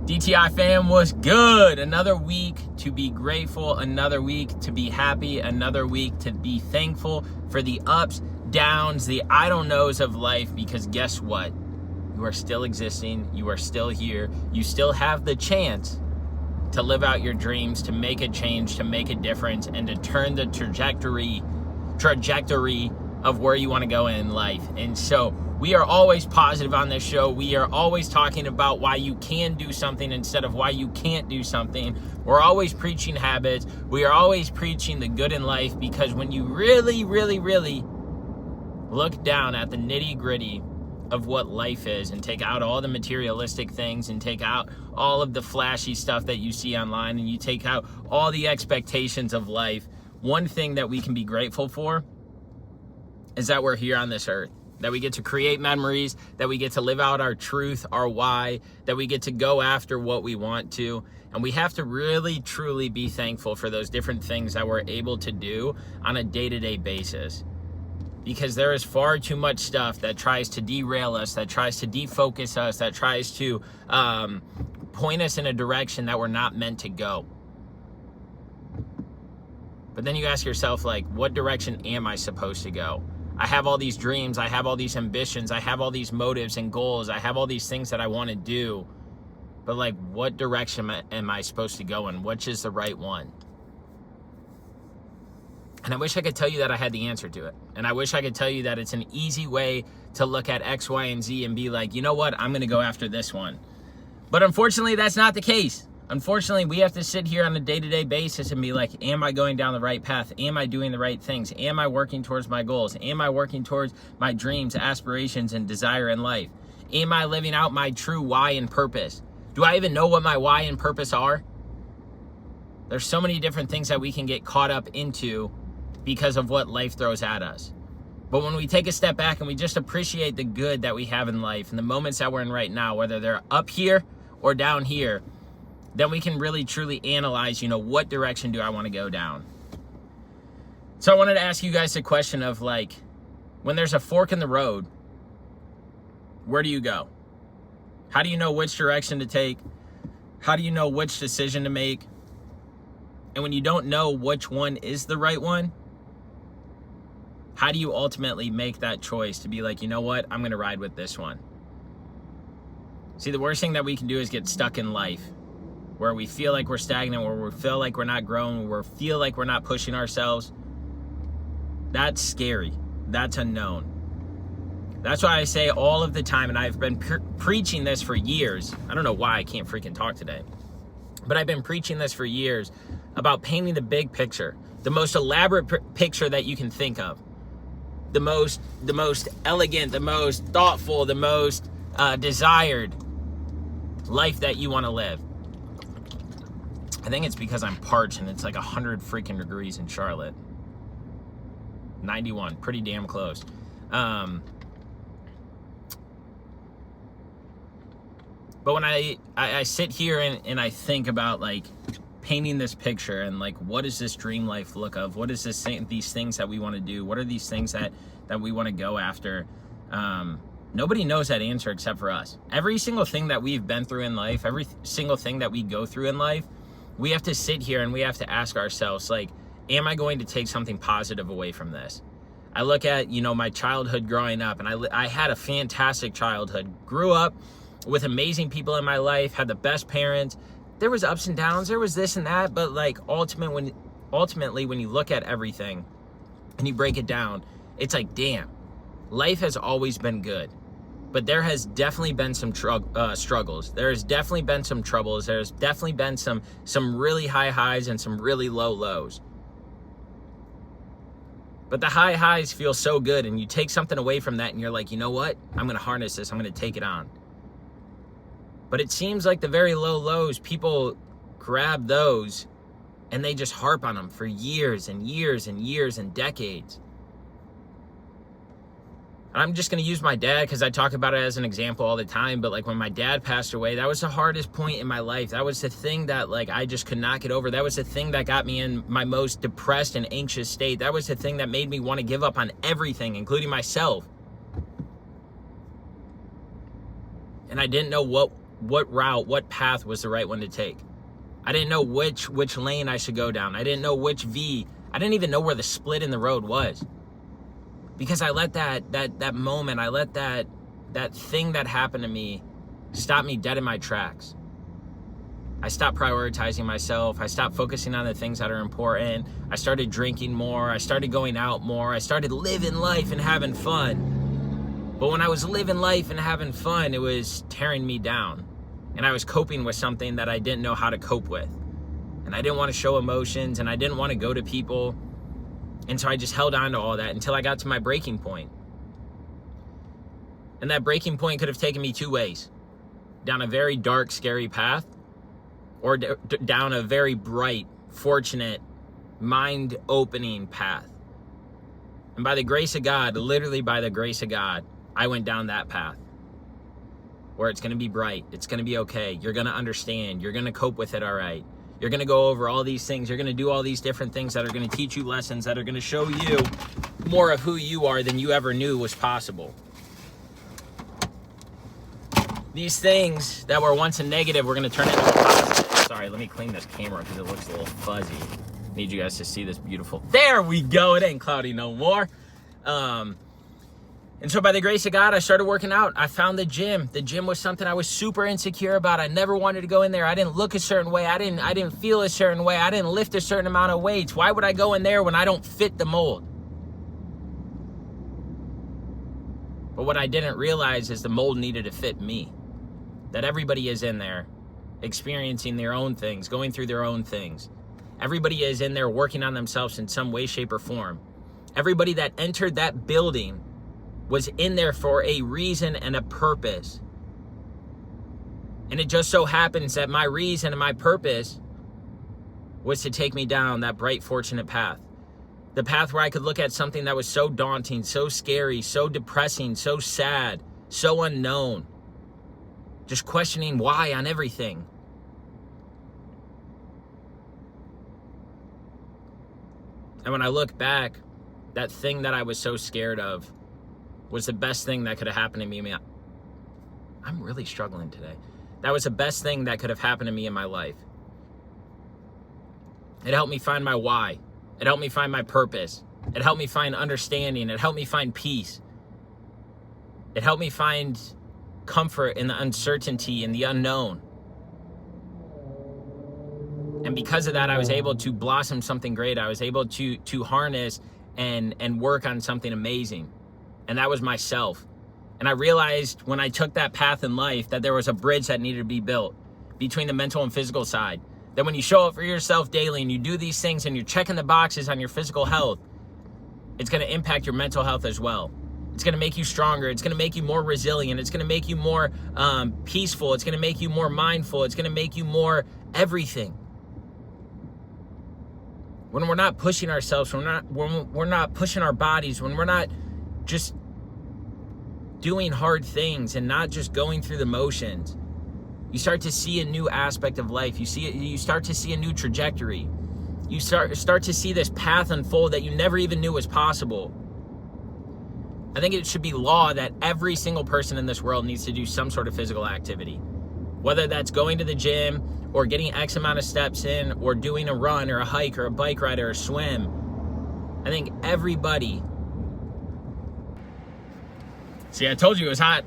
DTI fam, what's good? Another week to be grateful, another week to be happy, another week to be thankful for the ups, downs, the I don't knows of life, because guess what? You are still existing, you are still here, you still have the chance to live out your dreams, to make a change, to make a difference, and to turn the trajectory of where you want to go in life. And so we are always positive on this show. We are always talking about why you can do something instead of why you can't do something. We're always preaching habits. We are always preaching the good in life, because when you really, really, really look down at the nitty-gritty of what life is and take out all the materialistic things and take out all of the flashy stuff that you see online and you take out all the expectations of life, one thing that we can be grateful for is that we're here on this earth, that we get to create memories, that we get to live out our truth, our why, that we get to go after what we want to. And we have to really, truly be thankful for those different things that we're able to do on a day-to-day basis. Because there is far too much stuff that tries to derail us, that tries to defocus us, that tries to point us in a direction that we're not meant to go. But then you ask yourself, like, what direction am I supposed to go? I have all these dreams, I have all these ambitions, I have all these motives and goals, I have all these things that I want to do. But like, what direction am I supposed to go in? Which is the right one? And I wish I could tell you that I had the answer to it. And I wish I could tell you that it's an easy way to look at X, Y, and Z and be like, you know what, I'm going to go after this one. But unfortunately, that's not the case. Unfortunately, we have to sit here on a day-to-day basis and be like, am I going down the right path? Am I doing the right things? Am I working towards my goals? Am I working towards my dreams, aspirations, and desire in life? Am I living out my true why and purpose? Do I even know what my why and purpose are? There's so many different things that we can get caught up into because of what life throws at us. But when we take a step back and we just appreciate the good that we have in life and the moments that we're in right now, whether they're up here or down here, then we can really truly analyze, what direction do I want to go down? So I wanted to ask you guys the question of, like, when there's a fork in the road, where do you go? How do you know which direction to take? How do you know which decision to make? And when you don't know which one is the right one, how do you ultimately make that choice to be like, you know what, I'm going to ride with this one? See, the worst thing that we can do is get stuck in life, where we feel like we're stagnant, where we feel like we're not growing, where we feel like we're not pushing ourselves. That's scary. That's unknown. That's why I say all of the time, and I've been preaching this for years. I don't know why I can't freaking talk today. But I've been preaching this for years about painting the big picture, the most elaborate picture that you can think of. The most elegant, the most thoughtful, the most desired life that you want to live. I think it's because I'm parched and it's like 100 freaking degrees in Charlotte. 91, pretty damn close. But when I sit here and I think about, like, painting this picture and, like, what does this dream life look of? What is these things that we want to do? What are these things that we want to go after? Nobody knows that answer except for us. Every single thing that we've been through in life, every single thing that we go through in life, we have to sit here and we have to ask ourselves, like, am I going to take something positive away from this? I look at, my childhood growing up, and I had a fantastic childhood. Grew up with amazing people in my life, had the best parents. There was ups and downs, there was this and that, but like ultimately when you look at everything and you break it down, it's like, damn, life has always been good. But there has definitely been some struggles. There has definitely been some troubles. There's definitely been some really high highs and some really low lows. But the high highs feel so good, and you take something away from that and you're like, you know what? I'm going to harness this. I'm going to take it on. But it seems like the very low lows, people grab those and they just harp on them for years and years and years and decades. I'm just going to use my dad because I talk about it as an example all the time. But like when my dad passed away, that was the hardest point in my life. That was the thing that like I just could not get over. That was the thing that got me in my most depressed and anxious state. That was the thing that made me want to give up on everything, including myself. And I didn't know what route, what path was the right one to take. I didn't know which lane I should go down. I didn't know which V. I didn't even know where the split in the road was. Because I let that moment, I let that thing that happened to me stop me dead in my tracks. I stopped prioritizing myself. I stopped focusing on the things that are important. I started drinking more. I started going out more. I started living life and having fun. But when I was living life and having fun, it was tearing me down. And I was coping with something that I didn't know how to cope with. And I didn't want to show emotions, and I didn't want to go to people. And so I just held on to all that until I got to my breaking point. And that breaking point could have taken me two ways. Down a very dark, scary path, or down a very bright, fortunate, mind-opening path. And by the grace of God, literally by the grace of God, I went down that path. Where it's going to be bright. It's going to be okay. You're going to understand. You're going to cope with it all right. You're going to go over all these things. You're going to do all these different things that are going to teach you lessons, that are going to show you more of who you are than you ever knew was possible. These things that were once a negative, we're going to turn into a positive. Sorry, let me clean this camera because it looks a little fuzzy. Need you guys to see this beautiful. There we go. It ain't cloudy no more. And so by the grace of God, I started working out. I found the gym. The gym was something I was super insecure about. I never wanted to go in there. I didn't look a certain way. I didn't feel a certain way. I didn't lift a certain amount of weights. Why would I go in there when I don't fit the mold? But what I didn't realize is the mold needed to fit me. That everybody is in there experiencing their own things, going through their own things. Everybody is in there working on themselves in some way, shape, or form. Everybody that entered that building was in there for a reason and a purpose. And it just so happens that my reason and my purpose was to take me down that bright, fortunate path. The path where I could look at something that was so daunting, so scary, so depressing, so sad, so unknown. Just questioning why on everything. And when I look back, that thing that I was so scared of was the best thing that could have happened to me. I'm really struggling today. That was the best thing that could have happened to me in my life. It helped me find my why. It helped me find my purpose. It helped me find understanding. It helped me find peace. It helped me find comfort in the uncertainty and the unknown. And because of that, I was able to blossom something great. I was able to harness and work on something amazing. And that was myself. And I realized when I took that path in life that there was a bridge that needed to be built between the mental and physical side. That when you show up for yourself daily and you do these things and you're checking the boxes on your physical health, it's going to impact your mental health as well. It's going to make you stronger. It's going to make you more resilient. It's going to make you more peaceful. It's going to make you more mindful. It's going to make you more everything. When we're not pushing ourselves, when we're not pushing our bodies, when we're not just doing hard things and not just going through the motions, you start to see a new aspect of life. You start to see a new trajectory. You start to see this path unfold that you never even knew was possible. I think it should be law that every single person in this world needs to do some sort of physical activity. Whether that's going to the gym or getting X amount of steps in or doing a run or a hike or a bike ride or a swim. I think everybody... See, I told you it was hot.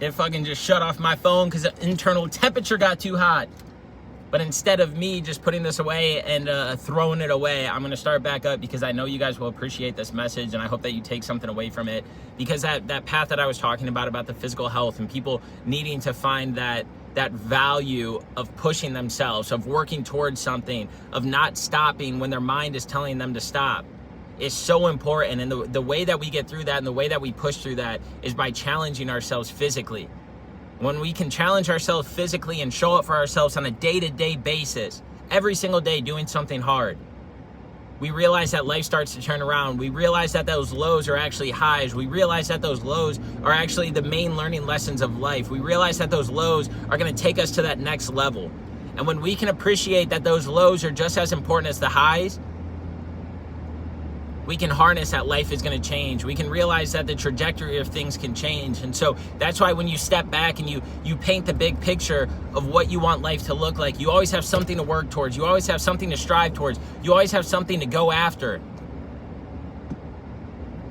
It fucking just shut off my phone because the internal temperature got too hot. But instead of me just putting this away and throwing it away, I'm going to start back up because I know you guys will appreciate this message, and I hope that you take something away from it. Because that path that I was talking about the physical health and people needing to find that value of pushing themselves, of working towards something, of not stopping when their mind is telling them to stop, is so important. And the way that we get through that and the way that we push through that is by challenging ourselves physically. When we can challenge ourselves physically and show up for ourselves on a day-to-day basis, every single day doing something hard, we realize that life starts to turn around. We realize that those lows are actually highs. We realize that those lows are actually the main learning lessons of life. We realize that those lows are going to take us to that next level. And when we can appreciate that those lows are just as important as the highs, we can harness that life is going to change. We can realize that the trajectory of things can change. And so that's why when you step back and you paint the big picture of what you want life to look like, you always have something to work towards. You always have something to strive towards. You always have something to go after.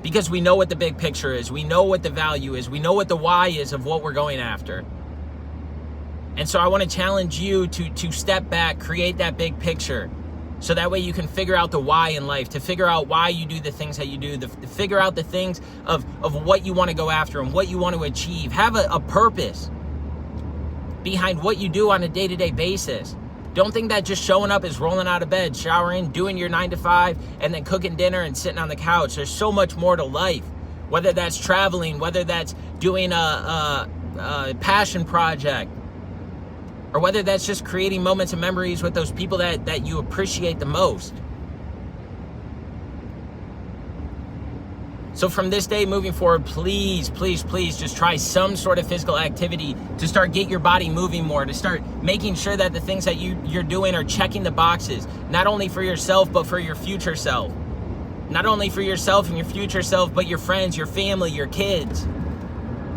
Because we know what the big picture is. We know what the value is. We know what the why is of what we're going after. And so I want to challenge you to step back, create that big picture. So that way you can figure out the why in life, to figure out why you do the things that you do, to figure out the things of what you want to go after and what you want to achieve. Have a purpose behind what you do on a day-to-day basis. Don't think that just showing up is rolling out of bed, showering, doing your 9 to 5, and then cooking dinner and sitting on the couch. There's so much more to life. Whether that's traveling, whether that's doing a passion project, or whether that's just creating moments and memories with those people that you appreciate the most. So from this day moving forward, please, please, please just try some sort of physical activity to start get your body moving more, to start making sure that the things that you're doing are checking the boxes, not only for yourself, but for your future self. Not only for yourself and your future self, but your friends, your family, your kids.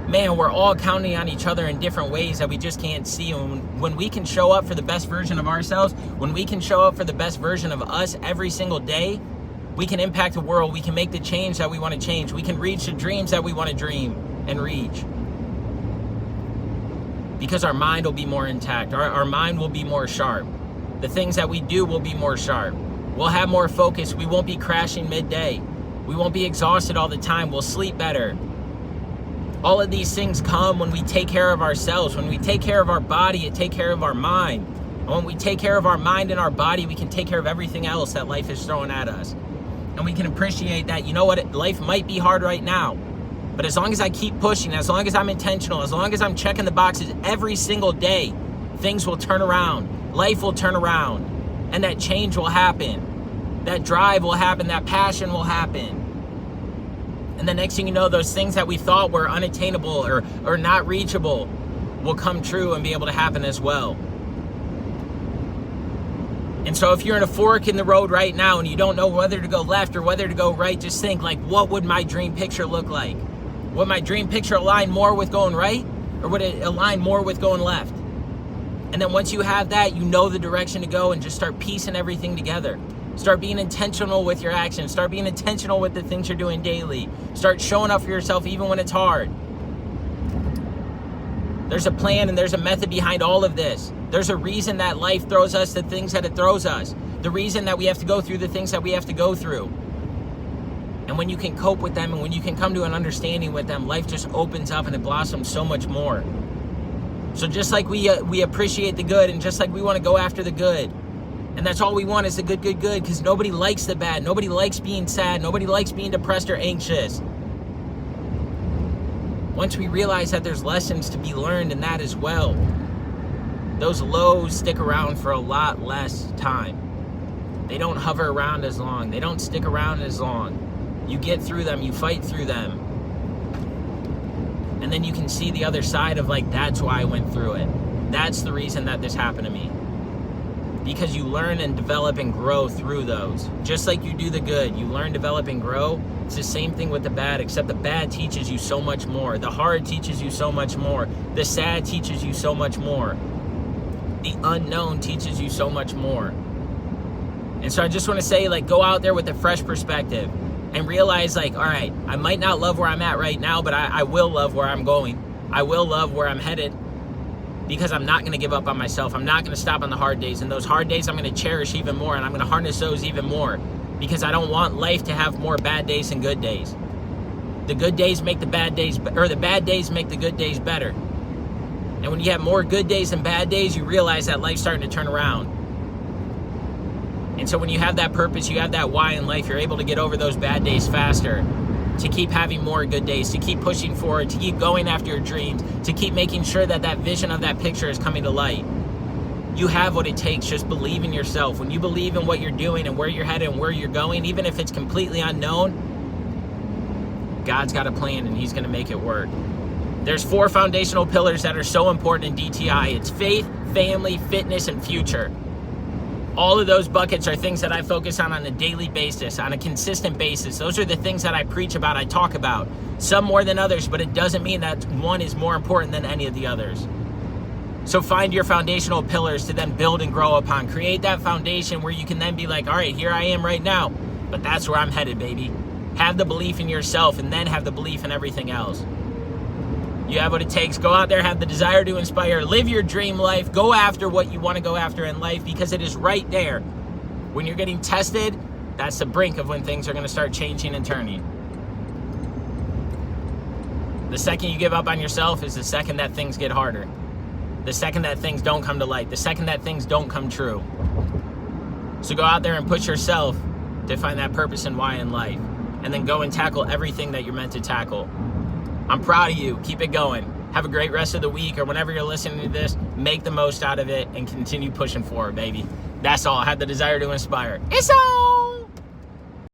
Man, we're all counting on each other in different ways that we just can't see. And when we can show up for the best version of ourselves, when we can show up for the best version of us every single day, we can impact the world. We can make the change that we want to change. We can reach the dreams that we want to dream and reach. Because our mind will be more intact. Our mind will be more sharp. The things that we do will be more sharp. We'll have more focus. We won't be crashing midday. We won't be exhausted all the time. We'll sleep better. All of these things come when we take care of ourselves. When we take care of our body, it takes care of our mind. And when we take care of our mind and our body, we can take care of everything else that life is throwing at us. And we can appreciate that, you know what, life might be hard right now. But as long as I keep pushing, as long as I'm intentional, as long as I'm checking the boxes every single day, things will turn around. Life will turn around. And that change will happen. That drive will happen. That passion will happen. And the next thing you know, those things that we thought were unattainable or not reachable will come true and be able to happen as well. And so if you're in a fork in the road right now and you don't know whether to go left or whether to go right, just think, like, what would my dream picture look like? Would my dream picture align more with going right, or would it align more with going left? And then once you have that, you know the direction to go, and just start piecing everything together. Start being intentional with your actions. Start being intentional with the things you're doing daily. Start showing up for yourself even when it's hard. There's a plan and there's a method behind all of this. There's a reason that life throws us the things that it throws us. The reason that we have to go through the things that we have to go through. And when you can cope with them and when you can come to an understanding with them, life just opens up and it blossoms so much more. So just like we appreciate the good, and just like we want to go after the good, and that's all we want is the good, good, good, because nobody likes the bad. Nobody likes being sad. Nobody likes being depressed or anxious. Once we realize that there's lessons to be learned in that as well, those lows stick around for a lot less time. They don't hover around as long. They don't stick around as long. You get through them. You fight through them. And then you can see the other side of, like, that's why I went through it. That's the reason that this happened to me. Because you learn and develop and grow through those. Just like you do the good, you learn, develop, and grow. It's the same thing with the bad, except the bad teaches you so much more. The hard teaches you so much more. The sad teaches you so much more. The unknown teaches you so much more. And so I just want to say, like, go out there with a fresh perspective and realize, like, all right, I might not love where I'm at right now, but I will love where I'm going. I will love where I'm headed. Because I'm not going to give up on myself. I'm not going to stop on the hard days. And those hard days I'm going to cherish even more. And I'm going to harness those even more. Because I don't want life to have more bad days than good days. The good days make the bad days, or the bad days make the good days better. And when you have more good days than bad days, you realize that life's starting to turn around. And so when you have that purpose, you have that why in life, you're able to get over those bad days faster. To keep having more good days, to keep pushing forward, to keep going after your dreams, to keep making sure that that vision of that picture is coming to light. You have what it takes. Just believe in yourself. When you believe in what you're doing and where you're headed and where you're going, even if it's completely unknown, God's got a plan and He's going to make it work. There's 4 foundational pillars that are so important in DTI. It's faith, family, fitness, and future. All of those buckets are things that I focus on a daily basis, on a consistent basis. Those are the things that I preach about, I talk about. Some more than others, but it doesn't mean that one is more important than any of the others. So find your foundational pillars to then build and grow upon. Create that foundation where you can then be like, all right, here I am right now, but that's where I'm headed, baby. Have the belief in yourself and then have the belief in everything else. You have what it takes. Go out there, have the desire to inspire, live your dream life, go after what you want to go after in life, because it is right there. When you're getting tested, that's the brink of when things are going to start changing and turning. The second you give up on yourself is the second that things get harder. The second that things don't come to light. The second that things don't come true. So go out there and push yourself to find that purpose and why in life. And then go and tackle everything that you're meant to tackle. I'm proud of you. Keep it going. Have a great rest of the week, or whenever you're listening to this, make the most out of it and continue pushing forward, baby. That's all. I have the desire to inspire. It's on!